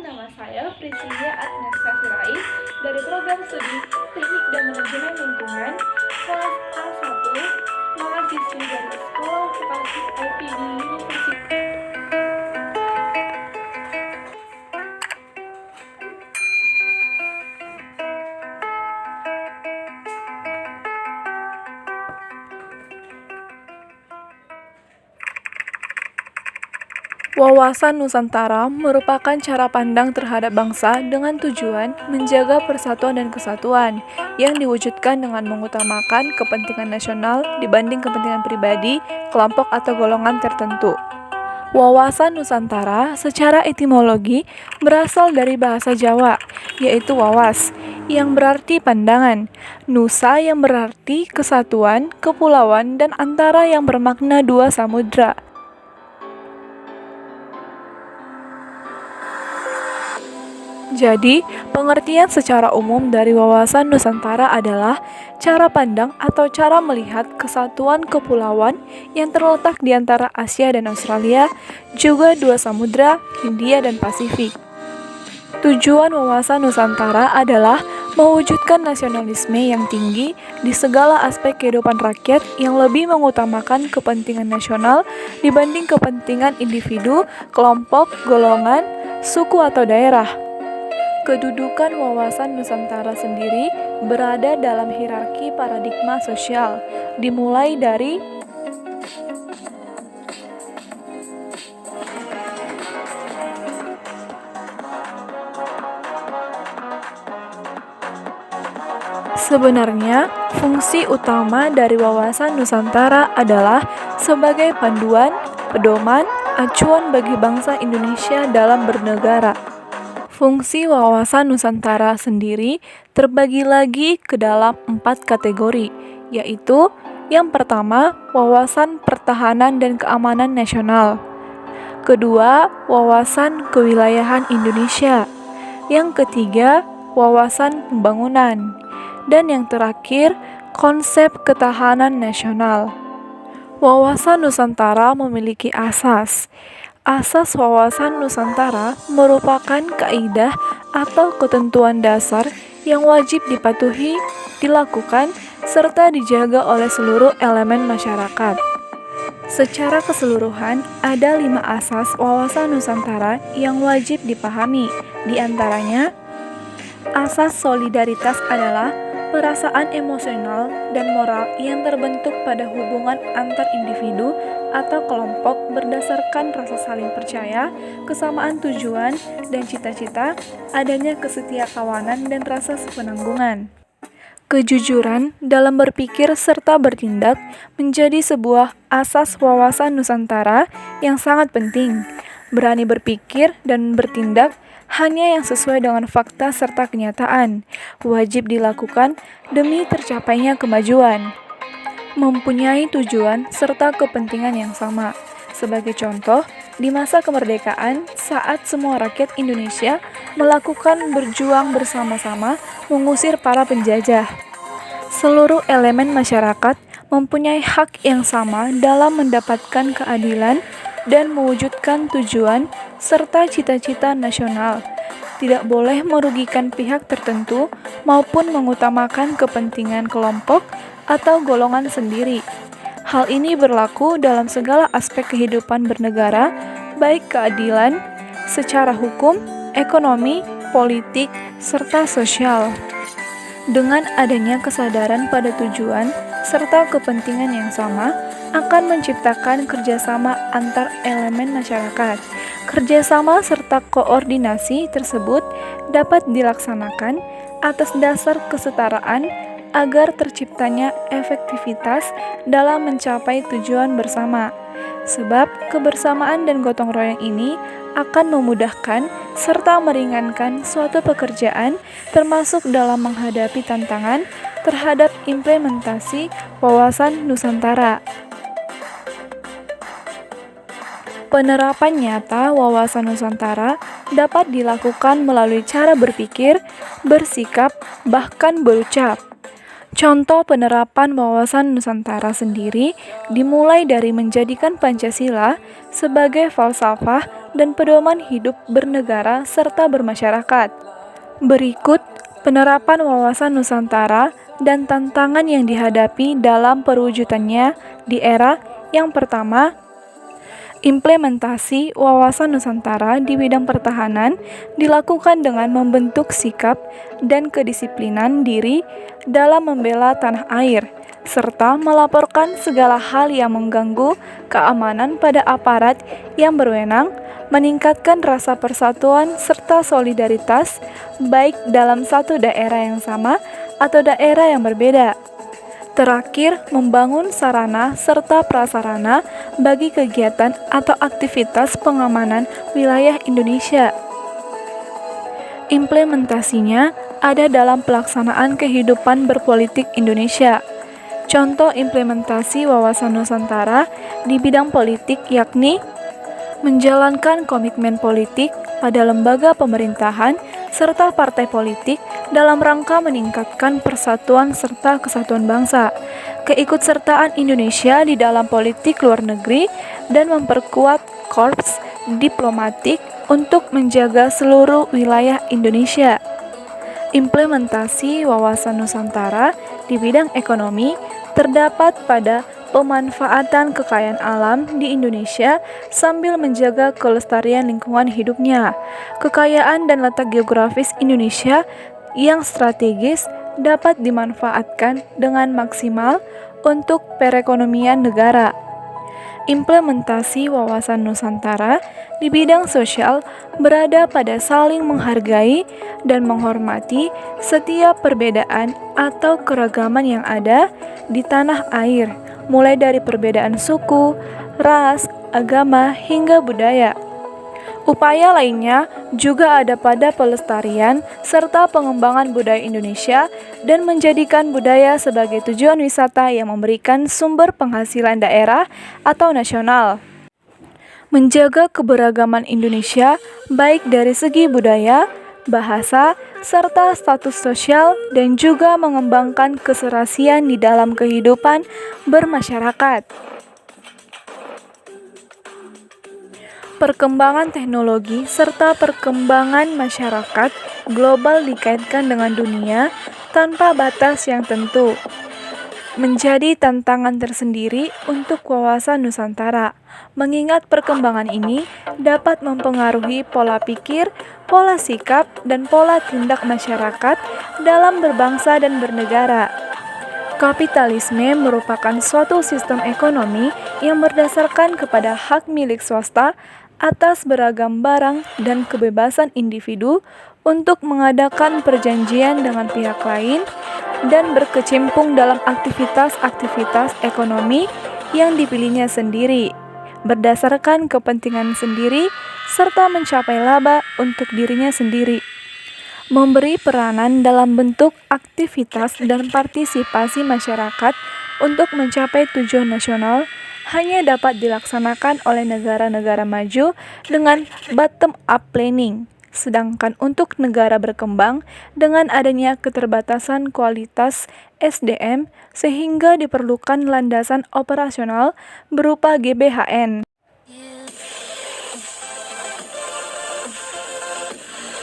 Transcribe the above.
nama saya Priscilia Agneska Sirait dari program studi Teknik dan Manajemen Lingkungan kelas A1, mahasiswi dari Sekolah Vokasi IPB University. Wawasan Nusantara merupakan cara pandang terhadap bangsa dengan tujuan menjaga persatuan dan kesatuan yang diwujudkan dengan mengutamakan kepentingan nasional dibanding kepentingan pribadi, kelompok atau golongan tertentu. Wawasan Nusantara secara etimologi berasal dari bahasa Jawa, yaitu wawas, yang berarti pandangan, nusa yang berarti kesatuan, kepulauan, dan antara yang bermakna dua samudra. Jadi, pengertian secara umum dari wawasan Nusantara adalah cara pandang atau cara melihat kesatuan kepulauan yang terletak di antara Asia dan Australia, juga dua samudra, Hindia dan Pasifik. Tujuan wawasan Nusantara adalah mewujudkan nasionalisme yang tinggi di segala aspek kehidupan rakyat yang lebih mengutamakan kepentingan nasional dibanding kepentingan individu, kelompok, golongan, suku atau daerah. Kedudukan wawasan Nusantara sendiri berada dalam hierarki paradigma sosial, dimulai dari Sebenarnya, fungsi utama dari wawasan Nusantara adalah sebagai panduan, pedoman, acuan bagi bangsa Indonesia dalam bernegara. Fungsi wawasan Nusantara sendiri terbagi lagi ke dalam 4 kategori, yaitu yang pertama, wawasan pertahanan dan keamanan nasional. Kedua, wawasan kewilayahan Indonesia. Yang ketiga, wawasan pembangunan. Dan yang terakhir, konsep ketahanan nasional. Wawasan Nusantara memiliki asas. Asas wawasan Nusantara merupakan kaidah atau ketentuan dasar yang wajib dipatuhi, dilakukan, serta dijaga oleh seluruh elemen masyarakat. Secara keseluruhan, ada 5 asas wawasan Nusantara yang wajib dipahami. Di antaranya, asas solidaritas adalah perasaan emosional dan moral yang terbentuk pada hubungan antar individu atau kelompok berdasarkan rasa saling percaya, kesamaan tujuan dan cita-cita, adanya kesetiakawanan dan rasa sepenanggungan. Kejujuran dalam berpikir serta bertindak menjadi sebuah asas wawasan Nusantara yang sangat penting. Berani berpikir dan bertindak hanya yang sesuai dengan fakta serta kenyataan, wajib dilakukan demi tercapainya kemajuan. Mempunyai tujuan serta kepentingan yang sama. Sebagai contoh, di masa kemerdekaan, saat semua rakyat Indonesia melakukan berjuang bersama-sama mengusir para penjajah, seluruh elemen masyarakat mempunyai hak yang sama dalam mendapatkan keadilan dan mewujudkan tujuan serta cita-cita nasional, tidak boleh merugikan pihak tertentu maupun mengutamakan kepentingan kelompok atau golongan sendiri. Hal ini berlaku dalam segala aspek kehidupan bernegara, baik keadilan secara hukum, ekonomi, politik, serta sosial. Dengan adanya kesadaran pada tujuan serta kepentingan yang sama, akan menciptakan kerjasama antar elemen masyarakat. Kerjasama serta koordinasi tersebut dapat dilaksanakan atas dasar kesetaraan agar terciptanya efektivitas dalam mencapai tujuan bersama. Sebab kebersamaan dan gotong royong ini akan memudahkan serta meringankan suatu pekerjaan termasuk dalam menghadapi tantangan terhadap implementasi wawasan Nusantara. Penerapan nyata wawasan Nusantara dapat dilakukan melalui cara berpikir, bersikap, bahkan berucap. Contoh penerapan wawasan Nusantara sendiri dimulai dari menjadikan Pancasila sebagai falsafah dan pedoman hidup bernegara serta bermasyarakat. Berikut penerapan wawasan Nusantara dan tantangan yang dihadapi dalam perwujudannya di era yang pertama. Implementasi wawasan Nusantara di bidang pertahanan dilakukan dengan membentuk sikap dan kedisiplinan diri dalam membela tanah air, serta melaporkan segala hal yang mengganggu keamanan pada aparat yang berwenang, meningkatkan rasa persatuan serta solidaritas baik dalam satu daerah yang sama atau daerah yang berbeda. Terakhir, membangun sarana serta prasarana bagi kegiatan atau aktivitas pengamanan wilayah Indonesia. Implementasinya ada dalam pelaksanaan kehidupan berpolitik Indonesia. Contoh implementasi wawasan Nusantara di bidang politik yakni menjalankan komitmen politik pada lembaga pemerintahan serta partai politik dalam rangka meningkatkan persatuan serta kesatuan bangsa, keikutsertaan Indonesia di dalam politik luar negeri, dan memperkuat korps diplomatik untuk menjaga seluruh wilayah Indonesia. Implementasi wawasan Nusantara di bidang ekonomi terdapat pada pemanfaatan kekayaan alam di Indonesia sambil menjaga kelestarian lingkungan hidupnya. Kekayaan dan letak geografis Indonesia yang strategis dapat dimanfaatkan dengan maksimal untuk perekonomian negara. Implementasi wawasan Nusantara di bidang sosial berada pada saling menghargai dan menghormati setiap perbedaan atau keragaman yang ada di tanah air, mulai dari perbedaan suku, ras, agama, hingga budaya. Upaya lainnya juga ada pada pelestarian serta pengembangan budaya Indonesia dan menjadikan budaya sebagai tujuan wisata yang memberikan sumber penghasilan daerah atau nasional. Menjaga keberagaman Indonesia baik dari segi budaya, bahasa, serta status sosial dan juga mengembangkan keserasian di dalam kehidupan bermasyarakat. Perkembangan teknologi serta perkembangan masyarakat global dikaitkan dengan dunia tanpa batas yang tentu, menjadi tantangan tersendiri untuk wawasan Nusantara, mengingat perkembangan ini dapat mempengaruhi pola pikir, pola sikap, dan pola tindak masyarakat dalam berbangsa dan bernegara. Kapitalisme merupakan suatu sistem ekonomi yang berdasarkan kepada hak milik swasta atas beragam barang dan kebebasan individu untuk mengadakan perjanjian dengan pihak lain dan berkecimpung dalam aktivitas-aktivitas ekonomi yang dipilihnya sendiri, berdasarkan kepentingan sendiri, serta mencapai laba untuk dirinya sendiri. Memberi peranan dalam bentuk aktivitas dan partisipasi masyarakat untuk mencapai tujuan nasional hanya dapat dilaksanakan oleh negara-negara maju dengan bottom-up planning. Sedangkan untuk negara berkembang dengan adanya keterbatasan kualitas SDM sehingga diperlukan landasan operasional berupa GBHN.